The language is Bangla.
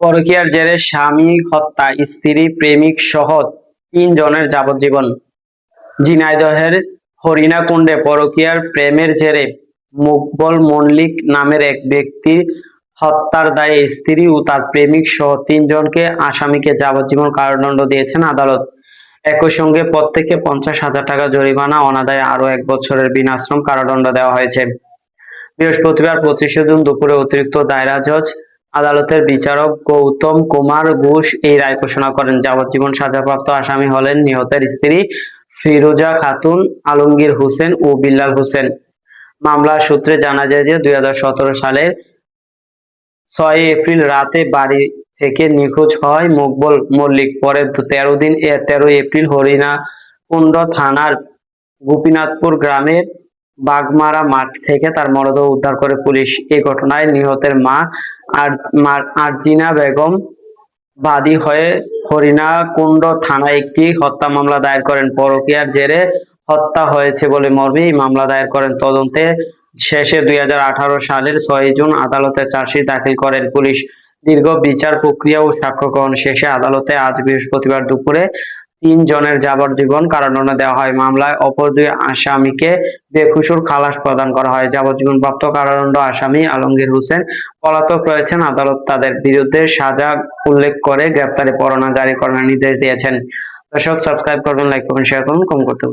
পরকীয়ার জেরে স্বামী হত্যা, স্ত্রী, প্রেমিক সহ ৩ জনের যাবজ্জীবন। ঝিনাইদহের হরিণাকুণ্ডে পরকীয়ার প্রেমের জেরে মকবুল মল্লিক নামের এক ব্যক্তির হত্যার দায়ে স্ত্রী ও তার প্রেমিক সহ ৩ জনকে আসামিকে যাবজ্জীবন কারাদণ্ড দিয়েছেন আদালত। একই সঙ্গে প্রত্যেককে ৫০,০০০ টাকা জরিমানা, অনাদায়ে আরও ১ বছরের বিনাশ্রম কারাদণ্ড দেওয়া হয়েছে। বৃহস্পতিবার ২৫শে জুন দুপুরে অতিরিক্ত দায়রা জজ আদালতের বিচারক গৌতম কুমার ঘোষ এই রায় ঘোষণা করেন। যাবজ্জীবন সাজাপ্রাপ্ত আসামি হলেন নিহতের স্ত্রী ফিরোজা খাতুন, আলমগীর হোসেন ও বিল্লাল হোসেন। মামলার সূত্রে জানা যায় যে ২০১৭ সালের ৬ এপ্রিল রাতে বাড়ি থেকে নিখোঁজ হয় মকবুল মল্লিক। পরে ১৩ এপ্রিল হরিণাকুণ্ড থানার গোপীনাথপুর গ্রামের বাগমারা মাঠ থেকে তার মরদেহ উদ্ধার করে পুলিশ। এই ঘটনায় নিহতের মা আরজিনা বেগম বাদী হয়ে হরিণাকুণ্ড থানায় একটি হত্যা মামলা দায়ের করেন। পরকীয়ার জেরে হত্যা হয়েছে বলে মর্মে এই মামলা দায়ের করেন। তদন্তে শেষে ২০১৮ সালের ৬ জুন আদালতে চার্জশিট দাখিল করেন পুলিশ। দীর্ঘ বিচার প্রক্রিয়া ও সাক্ষ্য গ্রহণ শেষে আদালতে আজ বৃহস্পতিবার দুপুরে ৩ জনের যাবজ্জীবন কারাদণ্ড দেওয়া হয়। মামলায় অপর ২ আসামিকে বেকসুর খালাস প্রদান করা হয়। যাবজ্জীবনপ্রাপ্ত কারাদণ্ড আসামি আলমগীর হোসেন পলাতক রয়েছেন। আদালত তাদের বিরুদ্ধে সাজা উল্লেখ করে গ্রেপ্তারি পরোয়ানা জারি করার নির্দেশ দিয়েছেন। দর্শক, সাবস্ক্রাইব করবেন, লাইক করবেন, শেয়ার করবেন, কমেন্ট করতে